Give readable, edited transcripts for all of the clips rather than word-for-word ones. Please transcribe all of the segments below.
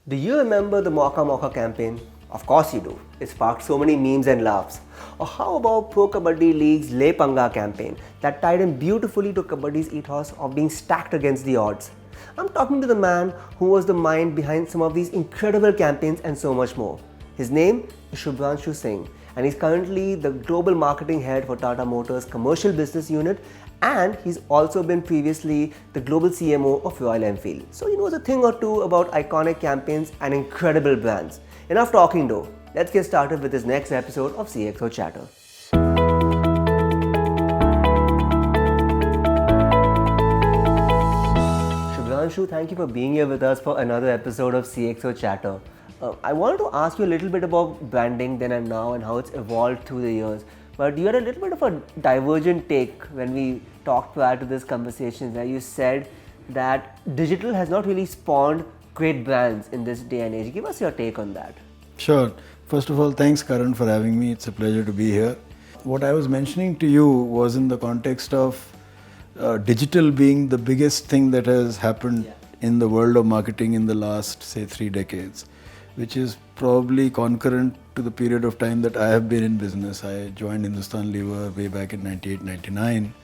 Do you remember the Mocha Mocha campaign? Of course you do. It sparked so many memes and laughs. Or how about Pro Kabaddi League's Le Panga campaign that tied in beautifully to Kabaddi's ethos of being stacked against the odds? I'm talking to the man who was the mind behind some of these incredible campaigns and so much more. His name is Shubhranshu Singh, and he's currently the global marketing head for Tata Motors Commercial Business Unit, and he's also been previously the global CMO of Royal Enfield. So he knows a thing or two about iconic campaigns and incredible brands. Enough talking though, let's get started with this next episode of CXO Chatter. Shubhranshu, thank you for being here with us for another episode of CXO Chatter. I wanted to ask you a little bit about branding then and now and how it's evolved through the years. But you had a little bit of a divergent take when we talked prior to this conversation, where you said that digital has not really spawned great brands in this day and age. Give us your take on that. Sure. First of all, thanks Karan for having me. It's a pleasure to be here. What I was mentioning to you was in the context of digital being the biggest thing that has happened in the world of marketing in the last, say, 3 decades, which is probably concurrent to the period of time that I have been in business. I joined Hindustan Lever way back in 98, 99,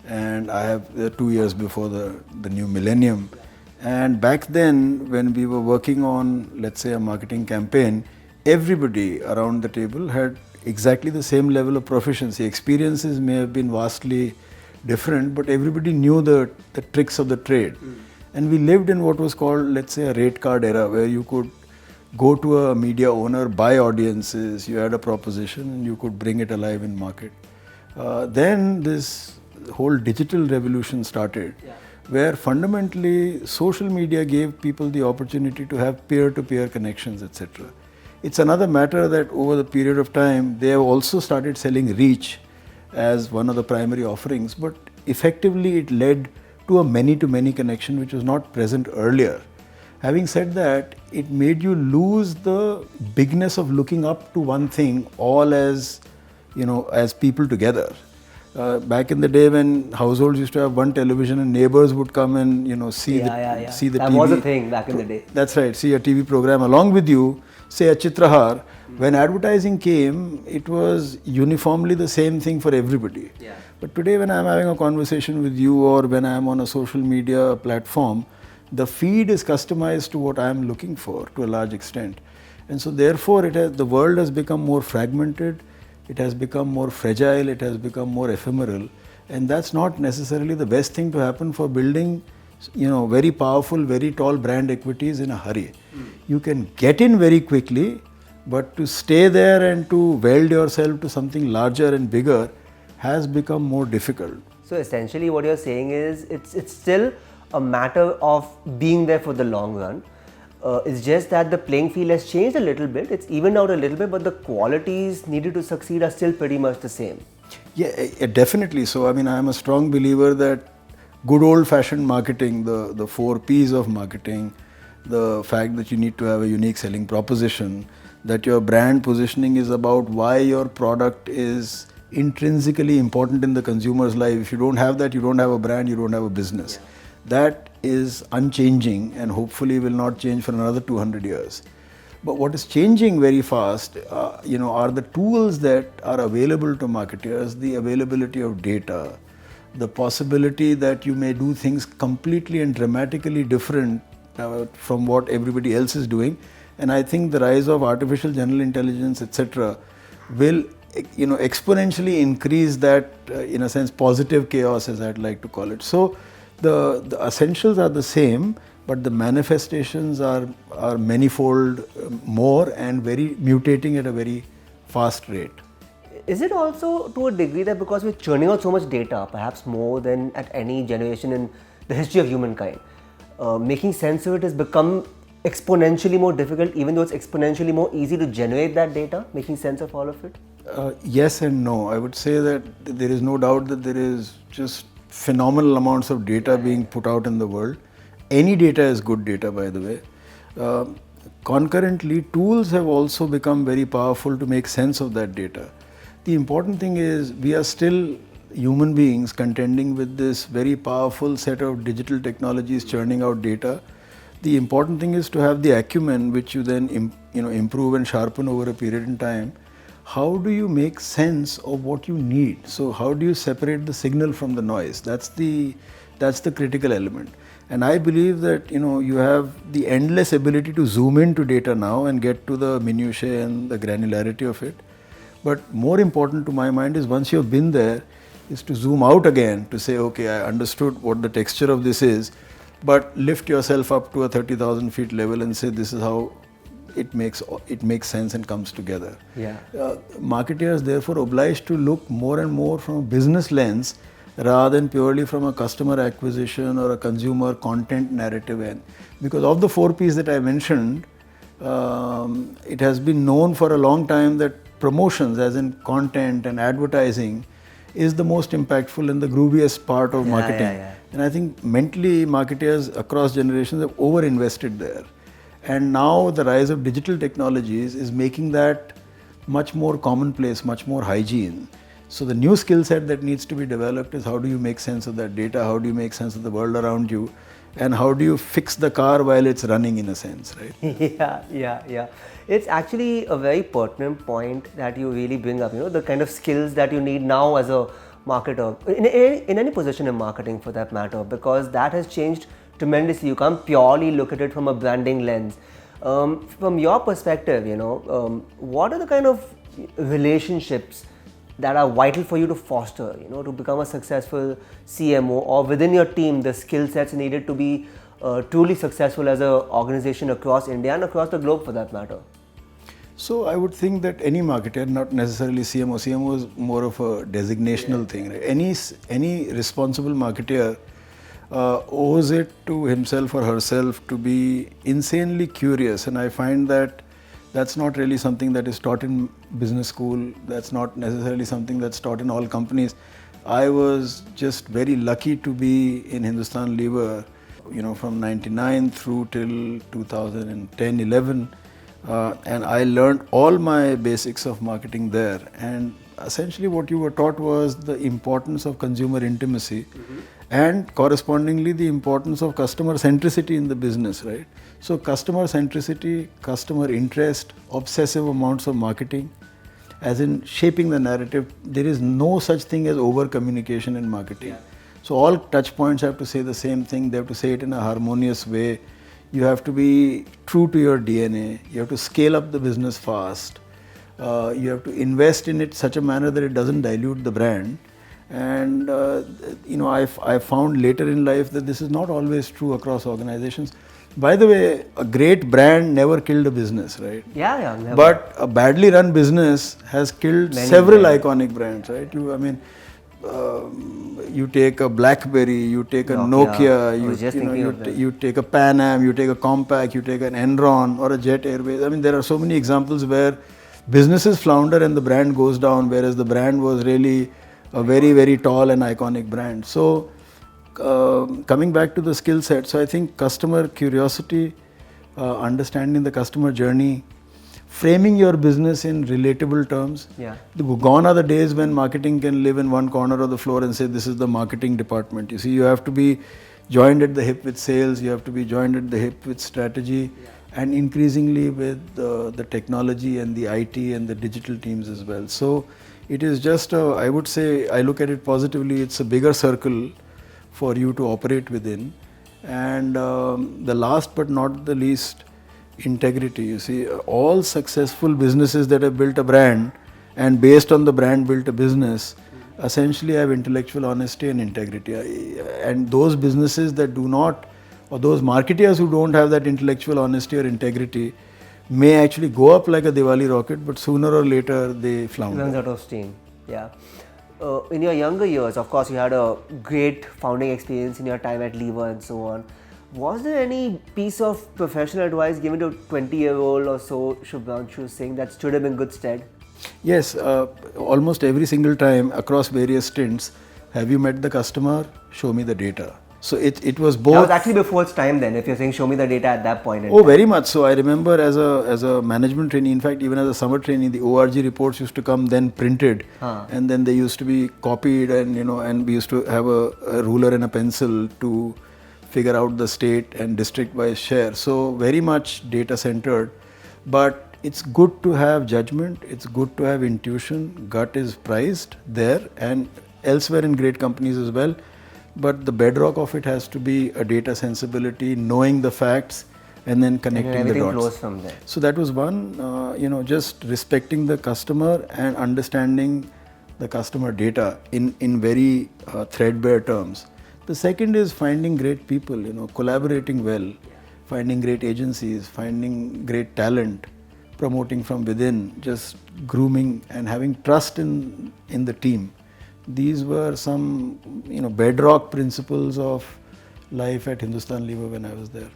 and I have 2 years before the new millennium. And back then, when we were working on, let's say, a marketing campaign, everybody around the table had exactly the same level of proficiency. Experiences may have been vastly different, but everybody knew the tricks of the trade. And we lived in what was called, let's say, a rate card era, where you could go to a media owner, buy audiences, you had a proposition, and you could bring it alive in market. Then this whole digital revolution started, where fundamentally social media gave people the opportunity to have peer-to-peer connections, etc. It's another matter that over the period of time, they have also started selling reach as one of the primary offerings, but effectively it led to a many-to-many connection which was not present earlier. Having said that, it made you lose the bigness of looking up to one thing all as, as people together. Back in the day when households used to have one television and neighbors would come and see the TV. That was a thing back in the day. That's right, see a TV program along with you, say a Chitrahar. When advertising came, it was uniformly the same thing for everybody. But today when I'm having a conversation with you or when I'm on a social media platform, the feed is customized to what I'm looking for to a large extent. And so therefore the world has become more fragmented, it has become more fragile, it has become more ephemeral. And that's not necessarily the best thing to happen for building very powerful, very tall brand equities in a hurry. You can get in very quickly, but to stay there and to weld yourself to something larger and bigger has become more difficult. So essentially what you're saying is it's still a matter of being there for the long run. It's just that the playing field has changed a little bit, it's evened out a little bit, but the qualities needed to succeed are still pretty much the same. Yeah, definitely. So, I'm a strong believer that good old-fashioned marketing, the 4 Ps of marketing, the fact that you need to have a unique selling proposition, that your brand positioning is about why your product is intrinsically important in the consumer's life. If you don't have that, you don't have a brand, you don't have a business. That is unchanging and hopefully will not change for another 200 years. But what is changing very fast, are the tools that are available to marketers, the availability of data, the possibility that you may do things completely and dramatically different from what everybody else is doing. And I think the rise of artificial general intelligence, etc., will exponentially increase that, in a sense, positive chaos, as I'd like to call it. So the essentials are the same, but the manifestations are manifold more and very mutating at a very fast rate. Is it also to a degree that because we're churning out so much data, perhaps more than at any generation in the history of humankind, making sense of it has become exponentially more difficult, even though it's exponentially more easy to generate that data, making sense of all of it? Yes and no. I would say that there is no doubt that there is just phenomenal amounts of data being put out in the world. Any data is good data, by the way. Concurrently, tools have also become very powerful to make sense of that data. The important thing is we are still human beings contending with this very powerful set of digital technologies churning out data. The important thing is to have the acumen, which you then improve and sharpen over a period in time. How do you make sense of what you need? So how do you separate the signal from the noise? That's the critical element. And I believe that you have the endless ability to zoom into data now and get to the minutiae and the granularity of it. But more important to my mind is, once you've been there, is to zoom out again to say, okay, I understood what the texture of this is, but lift yourself up to a 30,000 feet level and say, this is how it makes sense and comes together. Yeah. Marketeers therefore obliged to look more and more from a business lens rather than purely from a customer acquisition or a consumer content narrative end. Because of the 4 Ps that I mentioned, it has been known for a long time that promotions, as in content and advertising, is the most impactful and the grooviest part of marketing. And I think mentally, marketeers across generations have over-invested there. And now the rise of digital technologies is making that much more commonplace, much more hygiene. So the new skill set that needs to be developed is, how do you make sense of that data, how do you make sense of the world around you, and how do you fix the car while it's running, in a sense, right? Yeah. It's actually a very pertinent point that you really bring up, the kind of skills that you need now as a marketer, in any position in marketing for that matter, because that has changed tremendously. You can't purely look at it from a branding lens. From your perspective, what are the kind of relationships that are vital for you to foster, to become a successful CMO, or within your team, the skill sets needed to be truly successful as an organization across India and across the globe for that matter? So I would think that any marketer, not necessarily CMO is more of a designational thing. Right? Any responsible marketer owes it to himself or herself to be insanely curious, and I find that that's not really something that is taught in business school. That's not necessarily something that's taught in all companies. I was just very lucky to be in Hindustan Lever, from 99 through till 2010-11, and I learned all my basics of marketing there. And essentially what you were taught was the importance of consumer intimacy, and correspondingly the importance of customer centricity in the business, right? So customer centricity, customer interest, obsessive amounts of marketing, as in shaping the narrative. There is no such thing as over communication in marketing. So all touch points have to say the same thing. They have to say it in a harmonious way. You have to be true to your DNA. You have to scale up the business fast. You have to invest in it such a manner that it doesn't dilute the brand. And I found later in life that this is not always true across organizations. By the way, a great brand never killed a business, right? Yeah, never. But a badly run business has killed several iconic brands, right? You take a BlackBerry, you take a Nokia, you take a Pan Am, you take a Compaq, you take an Enron or a Jet Airways. I mean, there are so many examples where businesses flounder and the brand goes down, whereas the brand was really a very, very tall and iconic brand. So coming back to the skill set, so I think customer curiosity, understanding the customer journey, framing your business in relatable terms. Gone are the days when marketing can live in one corner of the floor and say, this is the marketing department. You see, you have to be joined at the hip with sales, you have to be joined at the hip with strategy, and increasingly with the technology and the IT and the digital teams as well. So it is just, I would say, I look at it positively, it's a bigger circle for you to operate within. And the last but not the least, integrity. You see, all successful businesses that have built a brand and based on the brand built a business essentially have intellectual honesty and integrity. And those businesses that do not, or those marketeers who don't have that intellectual honesty or integrity, may actually go up like a Diwali rocket, but sooner or later they flounder. Runs out of steam. Yeah. In your younger years, of course, you had a great founding experience in your time at Lever and so on. Was there any piece of professional advice given to a 20-year-old or so Shubhranshu Singh that stood him in good stead? Yes, almost every single time across various stints. Have you met the customer? Show me the data. So it was both. That was actually before its time then, if you're saying show me the data at that point. Oh, very much so. I remember as a management trainee, in fact, even as a summer trainee, the ORG reports used to come then printed, and then they used to be copied, and we used to have a ruler and a pencil to figure out the state and district wise share. So very much data centered, but it's good to have judgment, it's good to have intuition. Gut is prized there and elsewhere in great companies as well, but the bedrock of it has to be a data sensibility, knowing the facts and then connecting the everything dots. flows from there. So that was one, just respecting the customer and understanding the customer data in very threadbare terms. The second is finding great people, collaborating well, finding great agencies, finding great talent, promoting from within, just grooming and having trust in the team. These were some, bedrock principles of life at Hindustan Lever when I was there.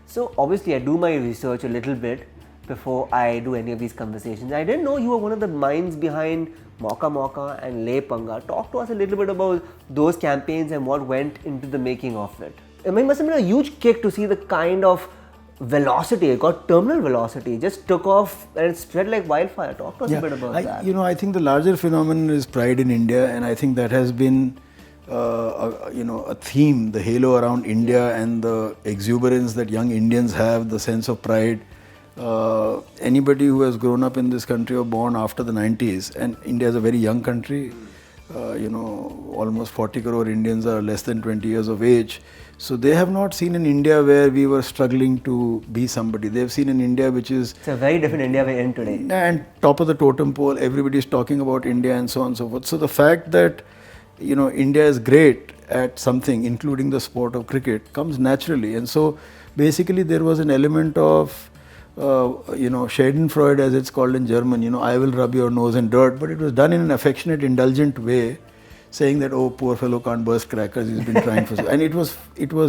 So obviously I do my research a little bit before I do any of these conversations. I didn't know you were one of the minds behind Mauka Mauka and Le Panga. Talk to us a little bit about those campaigns and what went into the making of it. I mean, it must have been a huge kick to see the kind of velocity, it got terminal velocity, it just took off and it spread like wildfire. Talk to us a bit about that. I think the larger phenomenon is pride in India, and I think that has been a theme, the halo around India and the exuberance that young Indians have, the sense of pride. Anybody who has grown up in this country or born after the 90s, and India is a very young country, almost 40 crore Indians are less than 20 years of age. So they have not seen an India where we were struggling to be somebody. They've seen an India which is... It's a very different India we're in today. And top of the totem pole, everybody is talking about India and so on and so forth. So the fact that, India is great at something, including the sport of cricket, comes naturally. And so basically there was an element of, Schadenfreude as it's called in German, I will rub your nose in dirt, but it was done in an affectionate, indulgent way, saying that, oh, poor fellow can't burst crackers, he's been trying for so. And it was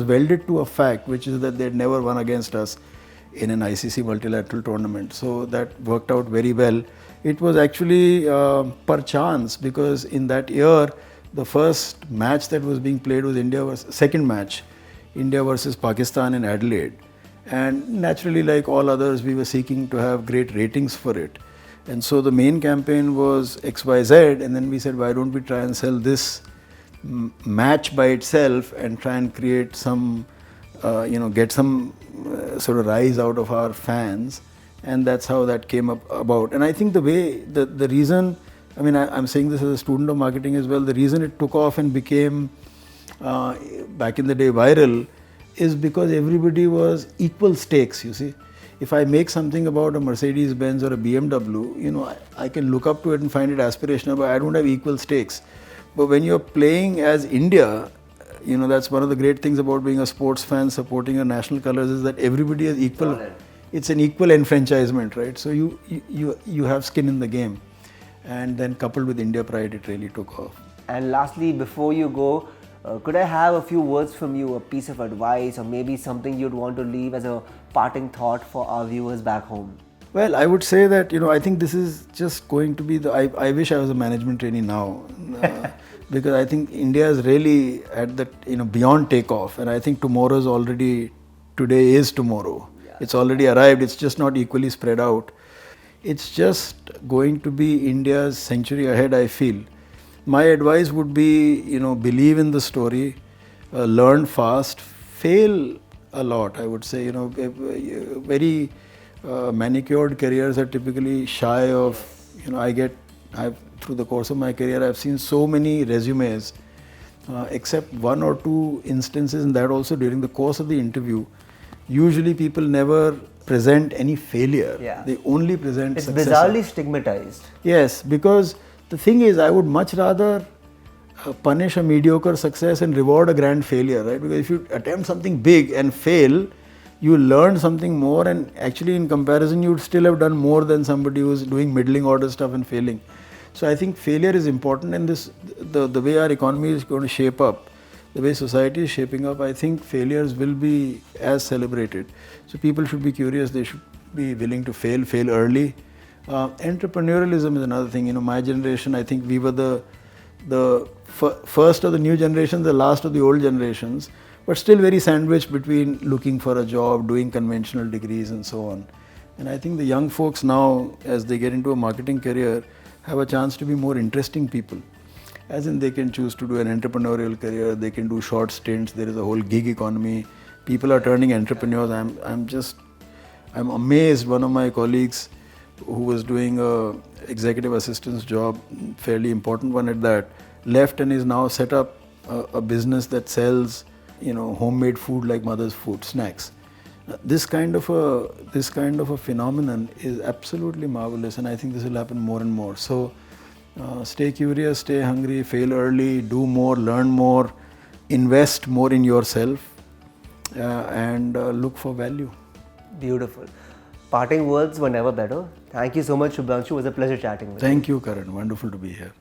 welded to a fact, which is that they'd never won against us in an ICC multilateral tournament. So that worked out very well. It was actually per chance, because in that year, the first match that was being played was second match, India versus Pakistan in Adelaide. And naturally, like all others, we were seeking to have great ratings for it. And so the main campaign was XYZ, and then we said, why don't we try and sell this match by itself and try and create some, get some sort of rise out of our fans. And that's how that came about. And I think the reason, I'm saying this as a student of marketing as well, the reason it took off and became, back in the day, viral, is because everybody was equal stakes, you see. If I make something about a Mercedes-Benz or a BMW, I can look up to it and find it aspirational, but I don't have equal stakes. But when you're playing as India, that's one of the great things about being a sports fan, supporting your national colors, is that everybody is equal. It's an equal enfranchisement, right? So you have skin in the game. And then coupled with India pride, it really took off. And lastly, before you go, could I have a few words from you, a piece of advice, or maybe something you'd want to leave as a parting thought for our viewers back home? Well, I would say that, I think this is just going to be I wish I was a management trainee now, because I think India is really at the, beyond takeoff, and I think today is tomorrow. Yeah. It's already arrived, it's just not equally spread out. It's just going to be India's century ahead, I feel. My advice would be, believe in the story, learn fast, fail a lot, I would say. Very manicured careers are typically shy of, through the course of my career, I've seen so many resumes, except one or two instances, and that also during the course of the interview. Usually people never present any failure. Yeah. They only present success. It's bizarrely stigmatized. Yes, because the thing is, I would much rather punish a mediocre success and reward a grand failure, right? Because if you attempt something big and fail, you learn something more, and actually in comparison, you would still have done more than somebody who's doing middling order stuff and failing. So I think failure is important, and the way our economy is going to shape up, the way society is shaping up, I think failures will be as celebrated. So people should be curious, they should be willing to fail early. Entrepreneurialism is another thing. My generation, I think we were the first of the new generation, the last of the old generations, but still very sandwiched between looking for a job, doing conventional degrees and so on. And I think the young folks now, as they get into a marketing career, have a chance to be more interesting people. As in, they can choose to do an entrepreneurial career, they can do short stints, there is a whole gig economy. People are turning entrepreneurs. I'm amazed. One of my colleagues who was doing a executive assistant's job, fairly important one at that, left and is now set up a business that sells, homemade food like mother's food, snacks. This kind of a phenomenon is absolutely marvelous, and I think this will happen more and more. So stay curious, stay hungry, fail early, do more, learn more, invest more in yourself, and look for value. Beautiful. Parting words were never better. Thank you so much, Shubhranshu. It was a pleasure chatting with you. Thank you, Karan. Wonderful to be here.